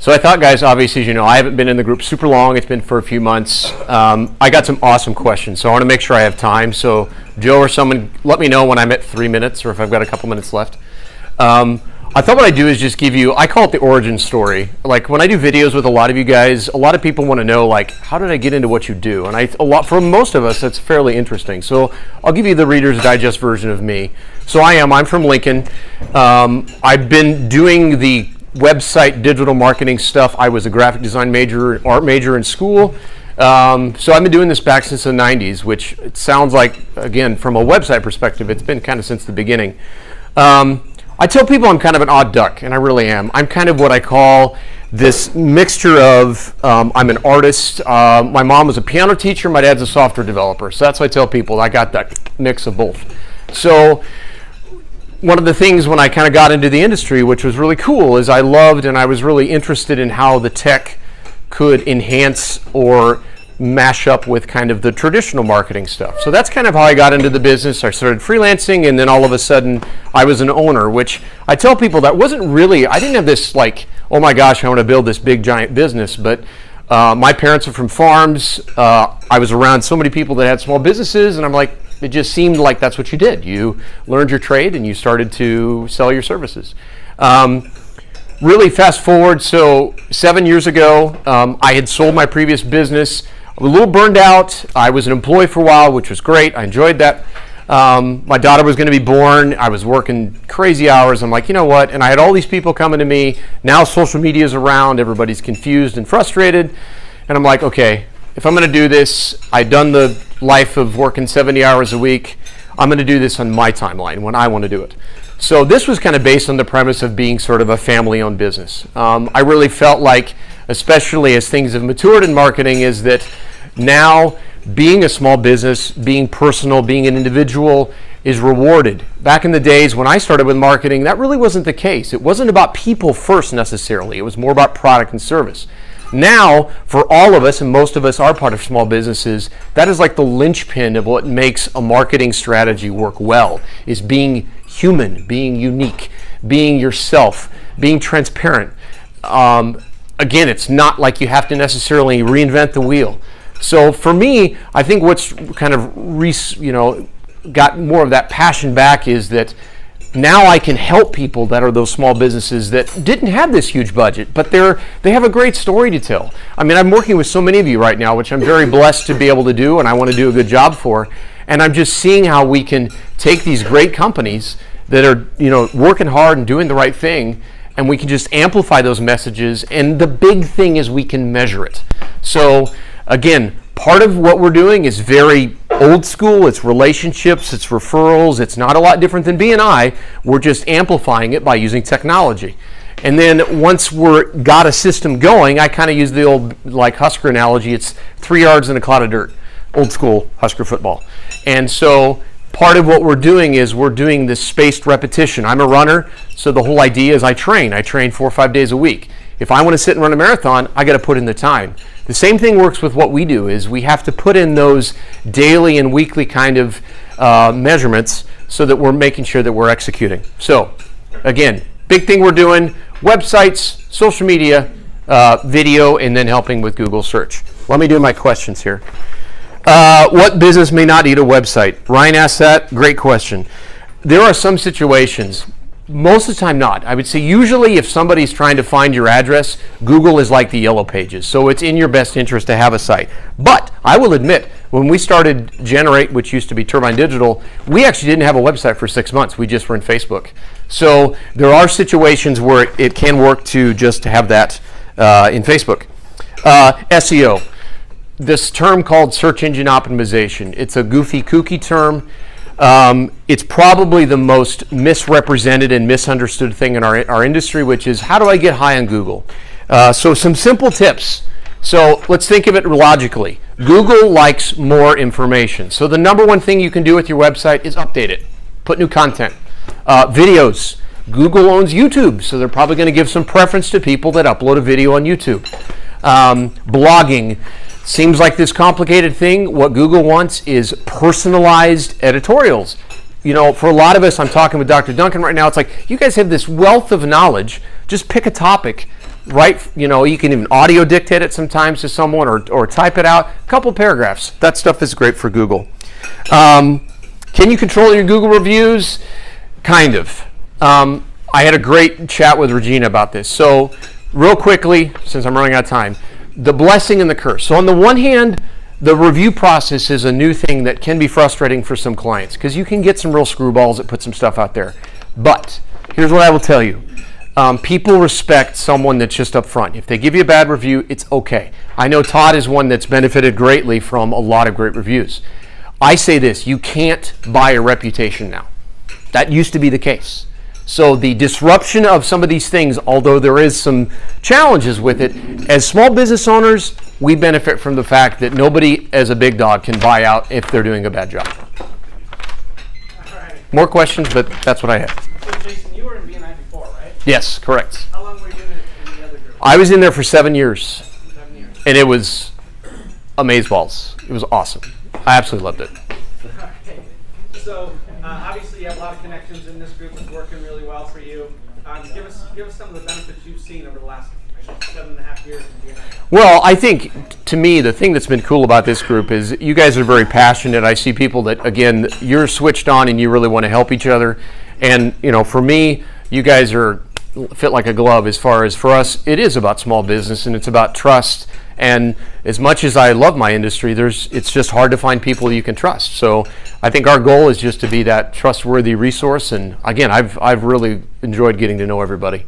So I thought, guys, obviously, as you know, I haven't been in the group super long. It's been for a few months. I got some awesome questions, so I want to make sure I have time. So Joe or someone, let me know when I'm at 3 minutes or if I've got a couple minutes left. I thought what I'd do is just give you, I call it the origin story. Like when I do videos with a lot of you guys, a lot of people want to know, like, how did I get into what you do? And for most of us, that's fairly interesting. So I'll give you the Reader's Digest version of me. So I'm from Lincoln. I've been doing the website digital marketing stuff. I was a graphic design major, art major in school. So I've been doing this back since the 90s, which it sounds like, again, from a website perspective, it's been kind of since the beginning. I tell people I'm kind of an odd duck, and I really am. I'm kind of what I call this mixture of, I'm an artist. My mom was a piano teacher, my dad's a software developer. So that's what I tell people, I got that mix of both. So one of the things when I kind of got into the industry, which was really cool, is I loved and I was really interested in how the tech could enhance or mash up with kind of the traditional marketing stuff. So that's kind of how I got into the business. I started freelancing, and then all of a sudden I was an owner, which I tell people that wasn't really, I didn't have this like, oh my gosh, I want to build this big giant business, but my parents are from farms. I was around so many people that had small businesses, and I'm like, it just seemed like that's what you did. You learned your trade and you started to sell your services. Really fast forward, so 7 years ago, I had sold my previous business. I was a little burned out. I was an employee for a while, which was great. I enjoyed that. My daughter was going to be born. I was working crazy hours. I'm like, you know what? And I had all these people coming to me. Now social media is around. Everybody's confused and frustrated. And I'm like, okay, if I'm going to do this, I've done the life of working 70 hours a week. I'm going to do this on my timeline when I want to do it. So this was kind of based on the premise of being sort of a family-owned business. I really felt like, especially as things have matured in marketing, is that now being a small business, being personal, being an individual is rewarded. Back in the days when I started with marketing, that really wasn't the case. It wasn't about people first necessarily. It was more about product and service. Now, for all of us, and most of us are part of small businesses, that is like the linchpin of what makes a marketing strategy work well, is being human, being unique, being yourself, being transparent. Again, it's not like you have to necessarily reinvent the wheel. So for me, I think what's kind of got more of that passion back is that now I can help people that are those small businesses that didn't have this huge budget, but they have a great story to tell. I mean, I'm working with so many of you right now, which I'm very blessed to be able to do, and I want to do a good job for. And I'm just seeing how we can take these great companies that are, working hard and doing the right thing, and we can just amplify those messages. And the big thing is we can measure it. So again, part of what we're doing is very old school. It's relationships, it's referrals. It's not a lot different than BNI. We're just amplifying it by using technology. And then once we're got a system going, I kind of use the old Husker analogy. It's 3 yards in a cloud of dirt, old school Husker football. And so part of what we're doing is we're doing this spaced repetition. I'm a runner, so the whole idea is I train 4 or 5 days a week. If I want to sit and run a marathon, I got to put in the time. The same thing works with what we do, is we have to put in those daily and weekly kind of measurements so that we're making sure that we're executing. So again, big thing we're doing, websites, social media, video, and then helping with Google search. Let me do my questions here. What business may not need a website? Ryan asked that. Great question. There are some situations, most of the time not. I would say usually if somebody's trying to find your address, Google is like the yellow pages. So it's in your best interest to have a site. But I will admit, when we started Genr8, which used to be Turbine Digital, we actually didn't have a website for 6 months. We just were in Facebook. So there are situations where it can work to just have that in Facebook. SEO. This term called search engine optimization. It's a goofy, kooky term. It's probably the most misrepresented and misunderstood thing in our industry, which is how do I get high on Google? So some simple tips. So let's think of it logically. Google likes more information. So the number one thing you can do with your website is update it. Put new content. Videos. Google owns YouTube, so they're probably going to give some preference to people that upload a video on YouTube. Blogging. Seems like this complicated thing. What Google wants is personalized editorials. For a lot of us, I'm talking with Dr. Duncan right now, it's like, you guys have this wealth of knowledge. Just pick a topic, write, you can even audio dictate it sometimes to someone or type it out. A couple paragraphs. That stuff is great for Google. Can you control your Google reviews? Kind of. I had a great chat with Regina about this. So real quickly, since I'm running out of time, the blessing and the curse. So on the one hand, the review process is a new thing that can be frustrating for some clients because you can get some real screwballs that put some stuff out there. But here's what I will tell you. People respect someone that's just upfront. If they give you a bad review, it's okay. I know Todd is one that's benefited greatly from a lot of great reviews. I say this, you can't buy a reputation now. That used to be the case. So the disruption of some of these things, although there is some challenges with it, as small business owners, we benefit from the fact that nobody as a big dog can buy out if they're doing a bad job. All right. More questions, but that's what I had. So Jason, you were in BNI before, right? Yes, correct. How long were you in the other group? I was in there for 7 years, 7 years. and it was amazeballs. It was awesome. I absolutely loved it. Okay. So obviously you have a lot of connections in this group. It's working really well for you. Give us some of the benefits you've seen over the last 7.5 years in BNI. Well, I think, to me, the thing that's been cool about this group is you guys are very passionate. I see people that, again, you're switched on and you really want to help each other. And, for me, you guys fit like a glove as far as for us, it is about small business and it's about trust. And as much as I love my industry, it's just hard to find people you can trust. So I think our goal is just to be that trustworthy resource. And again, I've really enjoyed getting to know everybody.